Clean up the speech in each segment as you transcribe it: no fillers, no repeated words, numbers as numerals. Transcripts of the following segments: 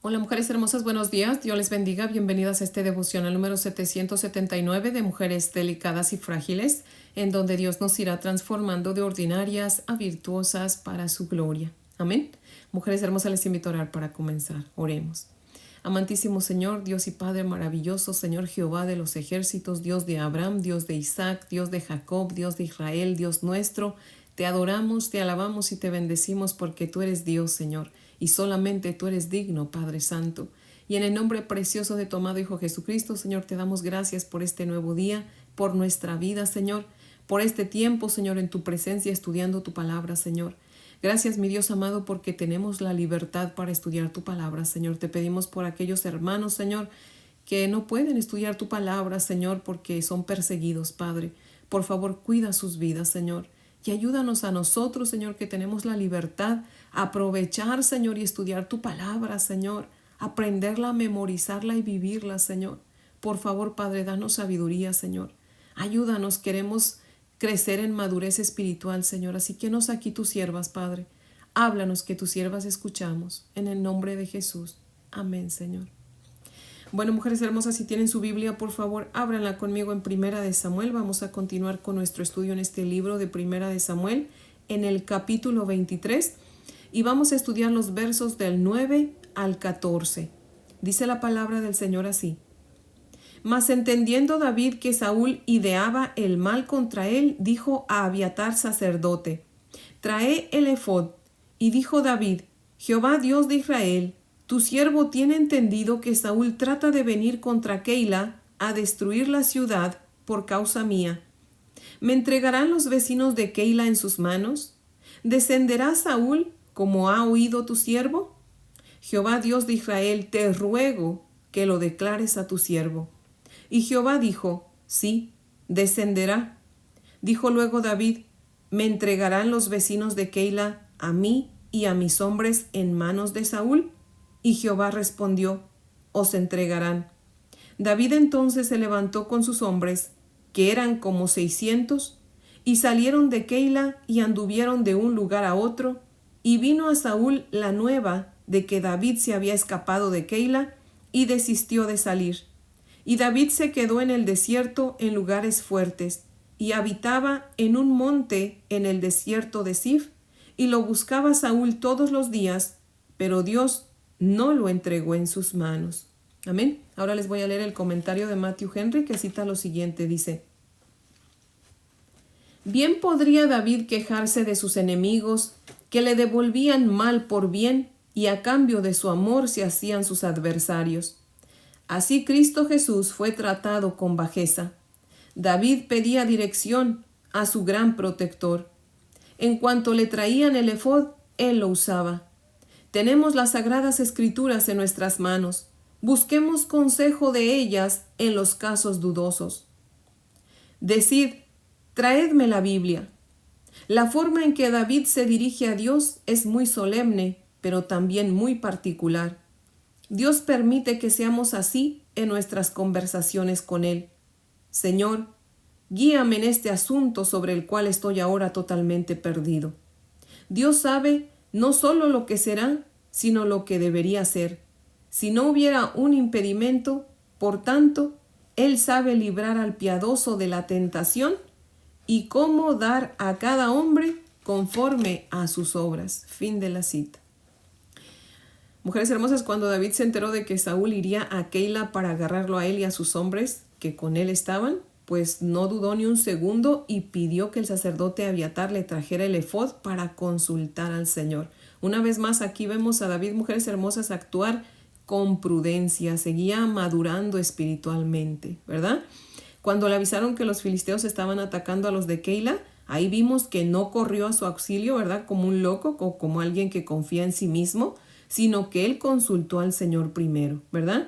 Hola mujeres hermosas, buenos días, Dios les bendiga, bienvenidas a este devocional número 779 de Mujeres Delicadas y Frágiles, en donde Dios nos irá transformando de ordinarias a virtuosas para su gloria. Amén. Mujeres hermosas, les invito a orar para comenzar. Oremos. Amantísimo Señor, Dios y Padre maravilloso, Señor Jehová de los ejércitos, Dios de Abraham, Dios de Isaac, Dios de Jacob, Dios de Israel, Dios nuestro, te adoramos, te alabamos y te bendecimos porque tú eres Dios, Señor, y solamente tú eres digno, Padre Santo. Y en el nombre precioso de tu amado Hijo Jesucristo, Señor, te damos gracias por este nuevo día, por nuestra vida, Señor, por este tiempo, Señor, en tu presencia estudiando tu palabra, Señor. Gracias, mi Dios amado, porque tenemos la libertad para estudiar tu palabra, Señor. Te pedimos por aquellos hermanos, Señor, que no pueden estudiar tu palabra, Señor, porque son perseguidos, Padre. Por favor, cuida sus vidas, Señor. Y ayúdanos a nosotros, Señor, que tenemos la libertad a aprovechar, Señor, y estudiar tu palabra, Señor. Aprenderla, memorizarla y vivirla, Señor. Por favor, Padre, danos sabiduría, Señor. Ayúdanos, queremos crecer en madurez espiritual, Señor. Así que nos aquí tus siervas, Padre. Háblanos que tus siervas escuchamos. En el nombre de Jesús. Amén, Señor. Bueno, mujeres hermosas, si tienen su Biblia, por favor, ábranla conmigo en Primera de Samuel. Vamos a continuar con nuestro estudio en este libro de Primera de Samuel, en el capítulo 23, y vamos a estudiar los versos del 9 al 14. Dice la palabra del Señor así: Mas entendiendo David que Saúl ideaba el mal contra él, dijo a Abiatar sacerdote: Trae el ephod. Y dijo David: Jehová Dios de Israel, tu siervo tiene entendido que Saúl trata de venir contra Keila a destruir la ciudad por causa mía. ¿Me entregarán los vecinos de Keila en sus manos? ¿Descenderá Saúl como ha oído tu siervo? Jehová Dios de Israel, te ruego que lo declares a tu siervo. Y Jehová dijo: Sí, descenderá. Dijo luego David: ¿Me entregarán los vecinos de Keila a mí y a mis hombres en manos de Saúl? Y Jehová respondió: Os entregarán. David entonces se levantó con sus hombres, que eran como 600, y salieron de Keila y anduvieron de un lugar a otro, y vino a Saúl la nueva de que David se había escapado de Keila, y desistió de salir. Y David se quedó en el desierto en lugares fuertes, y habitaba en un monte en el desierto de Zif, y lo buscaba Saúl todos los días, pero Dios no lo entregó en sus manos. Amén. Ahora les voy a leer el comentario de Matthew Henry, que cita lo siguiente. Dice: Bien podría David quejarse de sus enemigos, que le devolvían mal por bien, y a cambio de su amor se hacían sus adversarios. Así Cristo Jesús fue tratado con bajeza. David pedía dirección a su gran protector. En cuanto le traían el ephod, él lo usaba. Tenemos las sagradas escrituras en nuestras manos. Busquemos consejo de ellas en los casos dudosos. Decid: traedme la Biblia. La forma en que David se dirige a Dios es muy solemne, pero también muy particular. Dios permite que seamos así en nuestras conversaciones con Él. Señor, guíame en este asunto sobre el cual estoy ahora totalmente perdido. Dios sabe no solo lo que será, sino lo que debería ser. Si no hubiera un impedimento, por tanto, Él sabe librar al piadoso de la tentación y cómo dar a cada hombre conforme a sus obras. Fin de la cita. Mujeres hermosas, cuando David se enteró de que Saúl iría a Keila para agarrarlo a él y a sus hombres que con él estaban, pues no dudó ni un segundo y pidió que el sacerdote Abiatar le trajera el ephod para consultar al Señor. Una vez más, aquí vemos a David, mujeres hermosas, actuar con prudencia, seguía madurando espiritualmente, ¿verdad? Cuando le avisaron que los filisteos estaban atacando a los de Keila, ahí vimos que no corrió a su auxilio, ¿verdad? Como un loco o como alguien que confía en sí mismo, sino que él consultó al Señor primero, ¿verdad?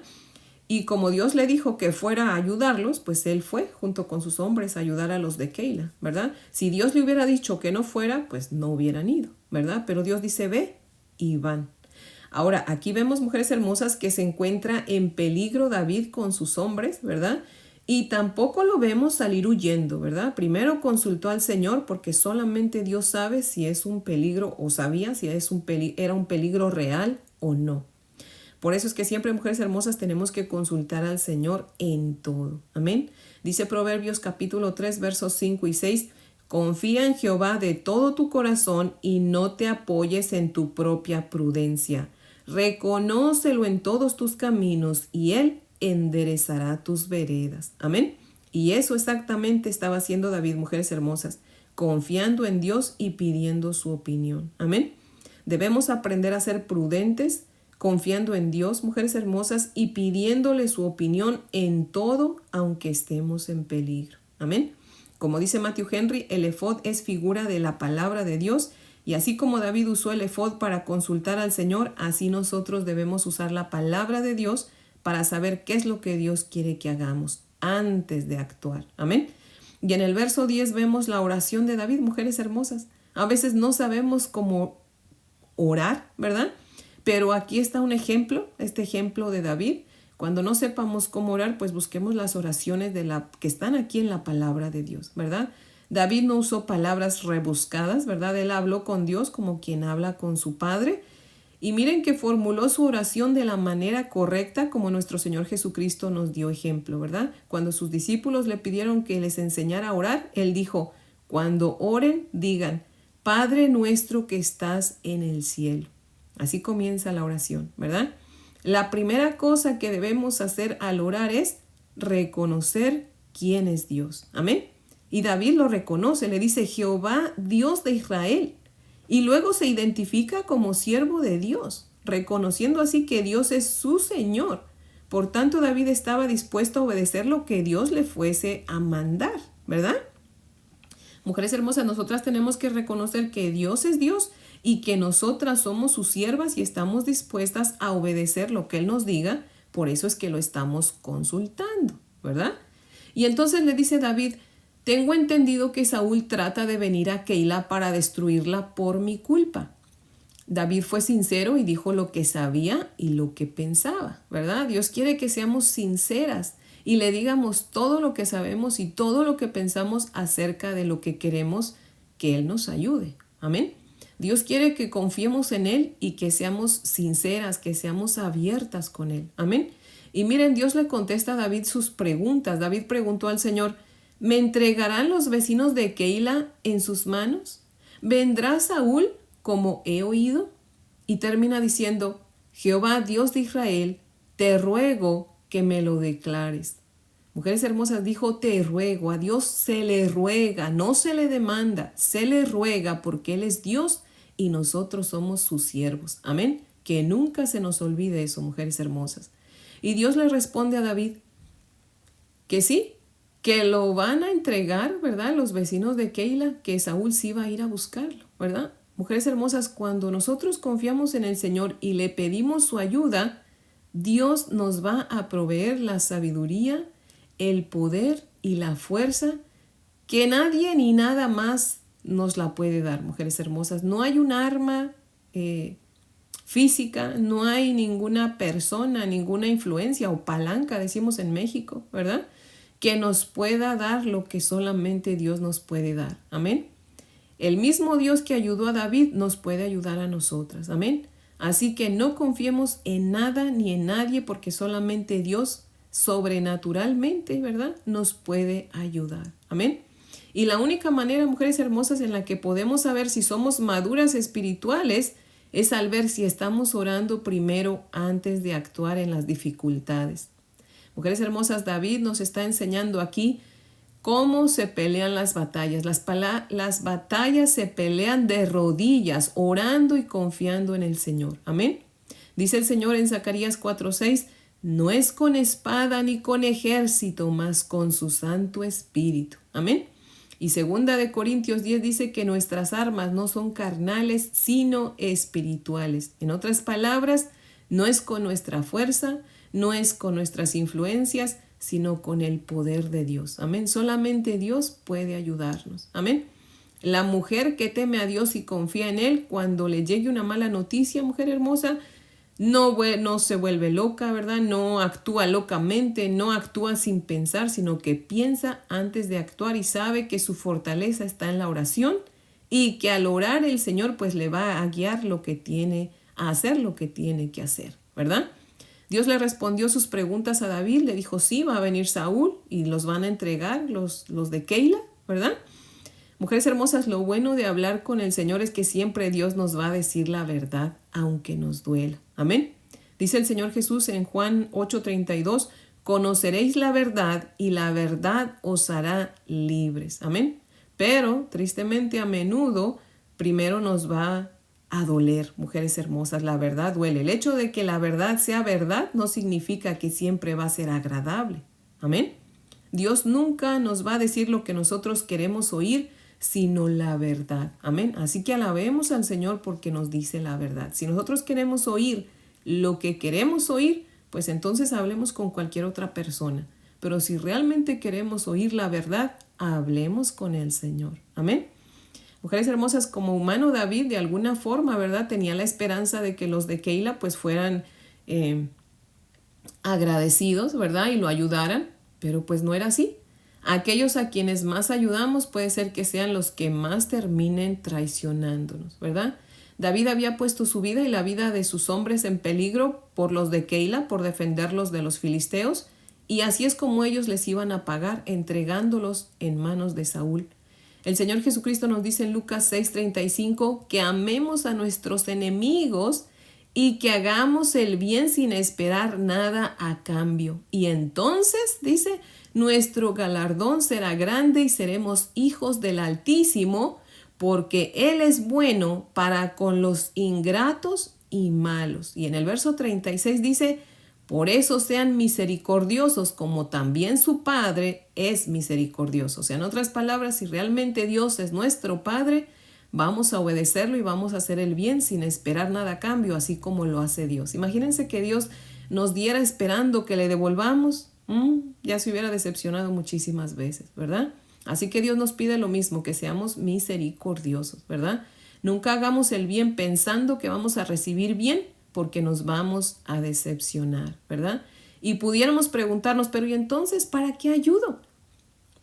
Y como Dios le dijo que fuera a ayudarlos, pues él fue junto con sus hombres a ayudar a los de Keila, ¿verdad? Si Dios le hubiera dicho que no fuera, pues no hubieran ido, ¿verdad? Pero Dios dice: ve, y van. Ahora, aquí vemos, mujeres hermosas, que se encuentra en peligro David con sus hombres, ¿verdad? Y tampoco lo vemos salir huyendo, ¿verdad? Primero consultó al Señor porque solamente Dios sabe si es un peligro, o sabía si era un peligro real o no. Por eso es que siempre, mujeres hermosas, tenemos que consultar al Señor en todo. Amén. Dice Proverbios capítulo 3, versos 5 y 6. Confía en Jehová de todo tu corazón y no te apoyes en tu propia prudencia. Reconócelo en todos tus caminos y Él enderezará tus veredas. Amén. Y eso exactamente estaba haciendo David, mujeres hermosas, confiando en Dios y pidiendo su opinión. Amén. Debemos aprender a ser prudentes, confiando en Dios, mujeres hermosas, y pidiéndole su opinión en todo, aunque estemos en peligro. Amén. Como dice Matthew Henry, el efod es figura de la palabra de Dios, y así como David usó el efod para consultar al Señor, así nosotros debemos usar la palabra de Dios para saber qué es lo que Dios quiere que hagamos antes de actuar. Amén. Y en el verso 10 vemos la oración de David, mujeres hermosas. A veces no sabemos cómo orar, ¿verdad? Pero aquí está un ejemplo, este ejemplo de David. Cuando no sepamos cómo orar, pues busquemos las oraciones que están aquí en la palabra de Dios, ¿verdad? David no usó palabras rebuscadas, ¿verdad? Él habló con Dios como quien habla con su Padre. Y miren que formuló su oración de la manera correcta como nuestro Señor Jesucristo nos dio ejemplo, ¿verdad? Cuando sus discípulos le pidieron que les enseñara a orar, Él dijo, cuando oren, digan, Padre nuestro que estás en el cielo. Así comienza la oración, ¿verdad? La primera cosa que debemos hacer al orar es reconocer quién es Dios. Amén. Y David lo reconoce, le dice Jehová, Dios de Israel. Y luego se identifica como siervo de Dios, reconociendo así que Dios es su Señor. Por tanto, David estaba dispuesto a obedecer lo que Dios le fuese a mandar, ¿verdad? Mujeres hermosas, nosotras tenemos que reconocer que Dios es Dios y que nosotras somos sus siervas y estamos dispuestas a obedecer lo que Él nos diga. Por eso es que lo estamos consultando, ¿verdad? Y entonces le dice David, tengo entendido que Saúl trata de venir a Keila para destruirla por mi culpa. David fue sincero y dijo lo que sabía y lo que pensaba, ¿verdad? Dios quiere que seamos sinceras y le digamos todo lo que sabemos y todo lo que pensamos acerca de lo que queremos que Él nos ayude. Amén. Dios quiere que confiemos en Él y que seamos sinceras, que seamos abiertas con Él. Amén. Y miren, Dios le contesta a David sus preguntas. David preguntó al Señor, ¿me entregarán los vecinos de Keila en sus manos? ¿Vendrá Saúl como he oído? Y termina diciendo, Jehová Dios de Israel, te ruego que me lo declares. Mujeres hermosas, dijo te ruego, a Dios se le ruega, no se le demanda, se le ruega porque Él es Dios y nosotros somos sus siervos. Amén. Que nunca se nos olvide eso, mujeres hermosas. Y Dios le responde a David que sí, que lo van a entregar, ¿verdad? Los vecinos de Keila, que Saúl sí va a ir a buscarlo, ¿verdad? Mujeres hermosas, cuando nosotros confiamos en el Señor y le pedimos su ayuda, Dios nos va a proveer la sabiduría, el poder y la fuerza que nadie ni nada más nos la puede dar, mujeres hermosas. No hay un arma física, no hay ninguna persona, ninguna influencia o palanca, decimos en México, ¿verdad?, que nos pueda dar lo que solamente Dios nos puede dar. Amén. El mismo Dios que ayudó a David nos puede ayudar a nosotras. Amén. Así que no confiemos en nada ni en nadie porque solamente Dios sobrenaturalmente, ¿verdad?, nos puede ayudar. Amén. Y la única manera, mujeres hermosas, en la que podemos saber si somos maduras espirituales es al ver si estamos orando primero antes de actuar en las dificultades. Mujeres hermosas, David nos está enseñando aquí cómo se pelean las batallas. Las batallas se pelean de rodillas, orando y confiando en el Señor. Amén. Dice el Señor en Zacarías 4:6, no es con espada ni con ejército, mas con su Santo Espíritu. Amén. Y segunda de Corintios 10 dice que nuestras armas no son carnales, sino espirituales. En otras palabras, no es con nuestra fuerza, no es con nuestras influencias, sino con el poder de Dios. Amén. Solamente Dios puede ayudarnos. Amén. La mujer que teme a Dios y confía en Él, cuando le llegue una mala noticia, mujer hermosa, no se vuelve loca, ¿verdad? No actúa locamente, no actúa sin pensar, sino que piensa antes de actuar y sabe que su fortaleza está en la oración y que al orar el Señor pues le va a guiar a hacer lo que tiene que hacer, ¿verdad? Dios le respondió sus preguntas a David, le dijo, sí, va a venir Saúl y los van a entregar los de Keila, ¿verdad? Mujeres hermosas, lo bueno de hablar con el Señor es que siempre Dios nos va a decir la verdad, aunque nos duela. Amén. Dice el Señor Jesús en Juan 8:32, conoceréis la verdad y la verdad os hará libres. Amén. Pero, tristemente, a menudo, primero nos va a doler, mujeres hermosas, la verdad duele. El hecho de que la verdad sea verdad no significa que siempre va a ser agradable. Amén. Dios nunca nos va a decir lo que nosotros queremos oír, sino la verdad. Amén. Así que alabemos al Señor porque nos dice la verdad. Si nosotros queremos oír lo que queremos oír, pues entonces hablemos con cualquier otra persona. Pero si realmente queremos oír la verdad, hablemos con el Señor. Amén. Mujeres hermosas, como humano David de alguna forma, ¿verdad? Tenía la esperanza de que los de Keila pues fueran agradecidos, ¿verdad? Y lo ayudaran, pero pues no era así. Aquellos a quienes más ayudamos puede ser que sean los que más terminen traicionándonos, ¿verdad? David había puesto su vida y la vida de sus hombres en peligro por los de Keila, por defenderlos de los filisteos, y así es como ellos les iban a pagar, entregándolos en manos de Saúl. El Señor Jesucristo nos dice en Lucas 6:35 que amemos a nuestros enemigos y que hagamos el bien sin esperar nada a cambio. Y entonces, dice, nuestro galardón será grande y seremos hijos del Altísimo, porque Él es bueno para con los ingratos y malos. Y en el verso 36 dice, por eso sean misericordiosos como también su Padre es misericordioso. O sea, en otras palabras, si realmente Dios es nuestro Padre, vamos a obedecerlo y vamos a hacer el bien sin esperar nada a cambio, así como lo hace Dios. Imagínense que Dios nos diera esperando que le devolvamos. Ya se hubiera decepcionado muchísimas veces, ¿verdad? Así que Dios nos pide lo mismo, que seamos misericordiosos, ¿verdad? Nunca hagamos el bien pensando que vamos a recibir bien, porque nos vamos a decepcionar, ¿verdad? Y pudiéramos preguntarnos, pero ¿y entonces para qué ayudo?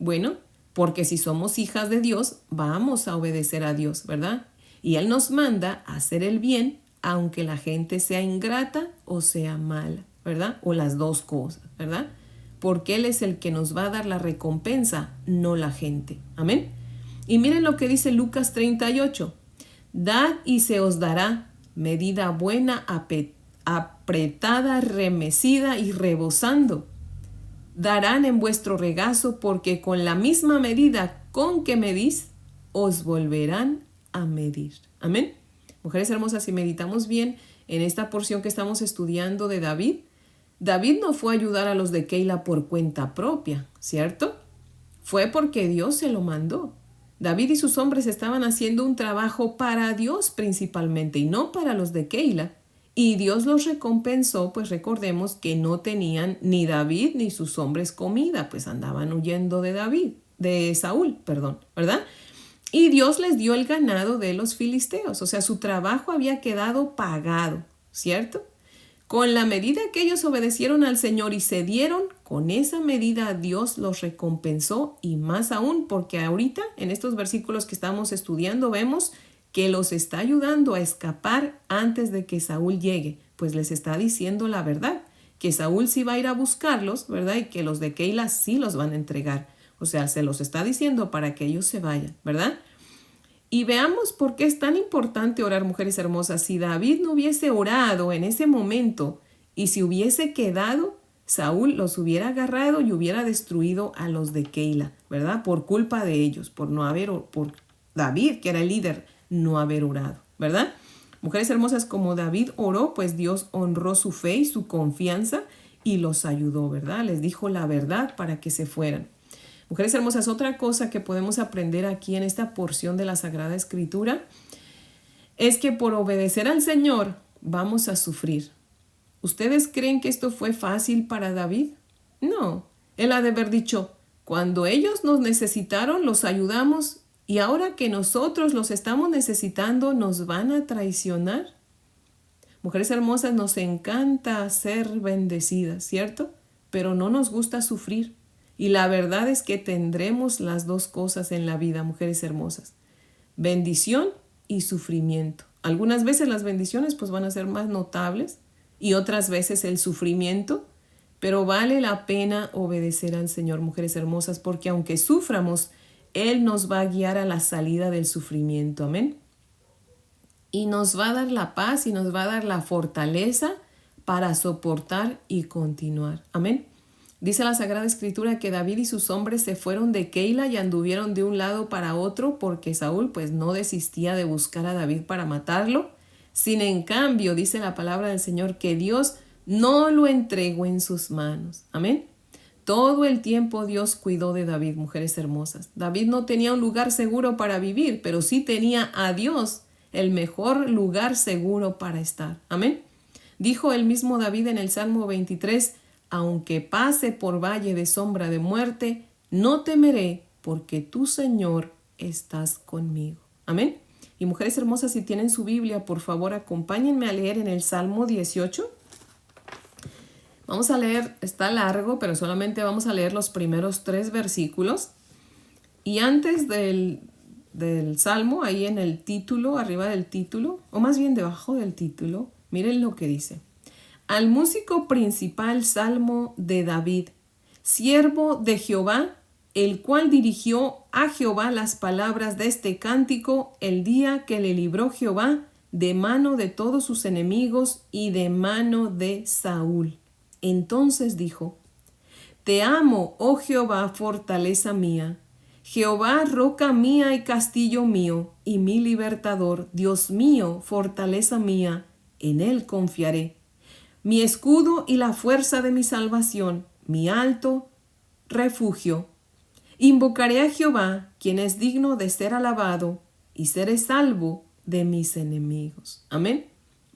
Bueno, porque si somos hijas de Dios, vamos a obedecer a Dios, ¿verdad? Y Él nos manda a hacer el bien, aunque la gente sea ingrata o sea mala, ¿verdad? O las dos cosas, ¿verdad? Porque Él es el que nos va a dar la recompensa, no la gente. Amén. Y miren lo que dice Lucas 38. Dad y se os dará medida buena, apretada, remecida y rebosando. Darán en vuestro regazo, porque con la misma medida con que medís, os volverán a medir. Amén. Mujeres hermosas, si meditamos bien en esta porción que estamos estudiando de David, David no fue a ayudar a los de Keila por cuenta propia, ¿cierto? Fue porque Dios se lo mandó. David y sus hombres estaban haciendo un trabajo para Dios principalmente y no para los de Keila. Y Dios los recompensó, pues recordemos que no tenían ni David ni sus hombres comida, pues andaban huyendo de Saúl, ¿verdad? Y Dios les dio el ganado de los filisteos, o sea, su trabajo había quedado pagado, ¿cierto? Con la medida que ellos obedecieron al Señor y se dieron, con esa medida Dios los recompensó y más aún, porque ahorita en estos versículos que estamos estudiando vemos que los está ayudando a escapar antes de que Saúl llegue, pues les está diciendo la verdad, que Saúl sí va a ir a buscarlos, ¿verdad? Y que los de Keila sí los van a entregar. O sea, se los está diciendo para que ellos se vayan, ¿verdad? Y veamos por qué es tan importante orar, mujeres hermosas. Si David no hubiese orado en ese momento y si hubiese quedado, Saúl los hubiera agarrado y hubiera destruido a los de Keila, ¿verdad? Por culpa de ellos, por David, que era el líder, no haber orado, ¿verdad? Mujeres hermosas, como David oró, pues Dios honró su fe y su confianza y los ayudó, ¿verdad? Les dijo la verdad para que se fueran. Mujeres hermosas, otra cosa que podemos aprender aquí en esta porción de la Sagrada Escritura es que por obedecer al Señor vamos a sufrir. ¿Ustedes creen que esto fue fácil para David? No. Él ha de haber dicho, cuando ellos nos necesitaron, los ayudamos y ahora que nosotros los estamos necesitando, ¿nos van a traicionar? Mujeres hermosas, nos encanta ser bendecidas, ¿cierto? Pero no nos gusta sufrir. Y la verdad es que tendremos las dos cosas en la vida, mujeres hermosas. Bendición y sufrimiento. Algunas veces las bendiciones pues van a ser más notables y otras veces el sufrimiento, pero vale la pena obedecer al Señor, mujeres hermosas, porque aunque suframos, Él nos va a guiar a la salida del sufrimiento. Amén. Y nos va a dar la paz y nos va a dar la fortaleza para soportar y continuar. Amén. Dice la Sagrada Escritura que David y sus hombres se fueron de Keila y anduvieron de un lado para otro porque Saúl pues no desistía de buscar a David para matarlo. Sin en cambio, dice la palabra del Señor, que Dios no lo entregó en sus manos. Amén. Todo el tiempo Dios cuidó de David, mujeres hermosas. David no tenía un lugar seguro para vivir, pero sí tenía a Dios, el mejor lugar seguro para estar. Amén. Dijo el mismo David en el Salmo 23, aunque pase por valle de sombra de muerte, no temeré, porque tú, Señor, estás conmigo. Amén. Y mujeres hermosas, si tienen su Biblia, por favor, acompáñenme a leer en el Salmo 18. Vamos a leer, está largo, pero solamente vamos a leer los primeros 3 versículos. Y antes del Salmo, ahí en el título, arriba del título, o más bien debajo del título, miren lo que dice. Al músico principal, Salmo de David, siervo de Jehová, el cual dirigió a Jehová las palabras de este cántico el día que le libró Jehová de mano de todos sus enemigos y de mano de Saúl. Entonces dijo, te amo, oh Jehová, fortaleza mía, Jehová, roca mía y castillo mío, y mi libertador, Dios mío, fortaleza mía, en él confiaré. Mi escudo y la fuerza de mi salvación, mi alto refugio. Invocaré a Jehová, quien es digno de ser alabado, y seré salvo de mis enemigos. Amén.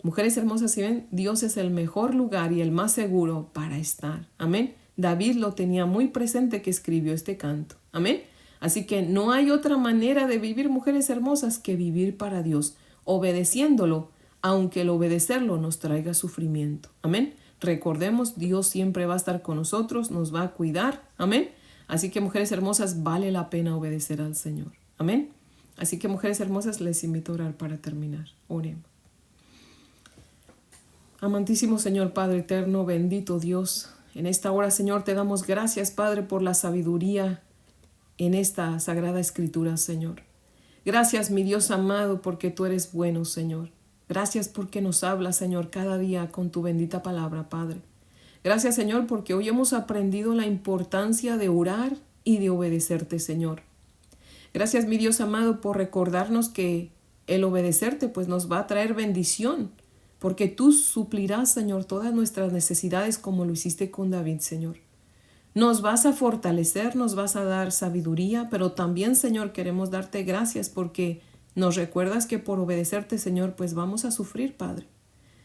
Mujeres hermosas, si ven, Dios es el mejor lugar y el más seguro para estar. Amén. David lo tenía muy presente que escribió este canto. Amén. Así que no hay otra manera de vivir, mujeres hermosas, que vivir para Dios, obedeciéndolo, aunque el obedecerlo nos traiga sufrimiento. Amén. Recordemos, Dios siempre va a estar con nosotros, nos va a cuidar. Amén. Así que, mujeres hermosas, vale la pena obedecer al Señor. Amén. Así que, mujeres hermosas, les invito a orar para terminar. Oremos. Amantísimo Señor, Padre eterno, bendito Dios, en esta hora, Señor, te damos gracias, Padre, por la sabiduría en esta Sagrada Escritura, Señor. Gracias, mi Dios amado, porque tú eres bueno, Señor. Gracias porque nos hablas, Señor, cada día con tu bendita palabra, Padre. Gracias, Señor, porque hoy hemos aprendido la importancia de orar y de obedecerte, Señor. Gracias, mi Dios amado, por recordarnos que el obedecerte pues nos va a traer bendición, porque tú suplirás, Señor, todas nuestras necesidades como lo hiciste con David, Señor. Nos vas a fortalecer, nos vas a dar sabiduría, pero también, Señor, queremos darte gracias porque nos recuerdas que por obedecerte, Señor, pues vamos a sufrir, Padre.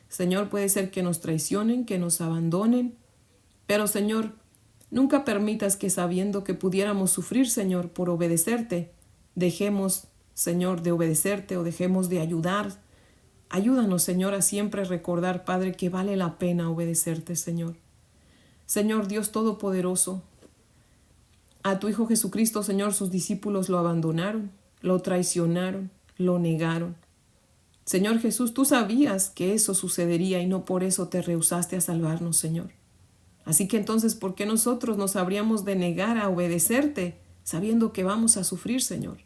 Señor, puede ser que nos traicionen, que nos abandonen, pero, Señor, nunca permitas que sabiendo que pudiéramos sufrir, Señor, por obedecerte, dejemos, Señor, de obedecerte o dejemos de ayudar. Ayúdanos, Señor, a siempre recordar, Padre, que vale la pena obedecerte, Señor. Señor Dios Todopoderoso, a tu Hijo Jesucristo, Señor, sus discípulos lo abandonaron, lo traicionaron, lo negaron. Señor Jesús, tú sabías que eso sucedería y no por eso te rehusaste a salvarnos, Señor. Así que entonces, ¿por qué nosotros nos habríamos de negar a obedecerte sabiendo que vamos a sufrir, Señor?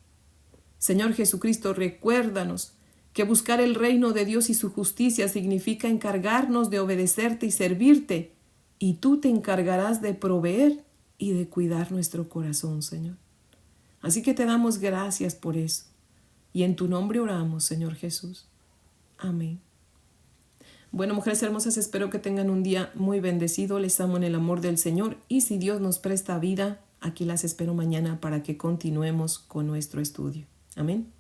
Señor Jesucristo, recuérdanos que buscar el reino de Dios y su justicia significa encargarnos de obedecerte y servirte, y tú te encargarás de proveer y de cuidar nuestro corazón, Señor. Así que te damos gracias por eso, y en tu nombre oramos, Señor Jesús. Amén. Bueno, mujeres hermosas, espero que tengan un día muy bendecido. Les amo en el amor del Señor, y si Dios nos presta vida, aquí las espero mañana para que continuemos con nuestro estudio. Amén.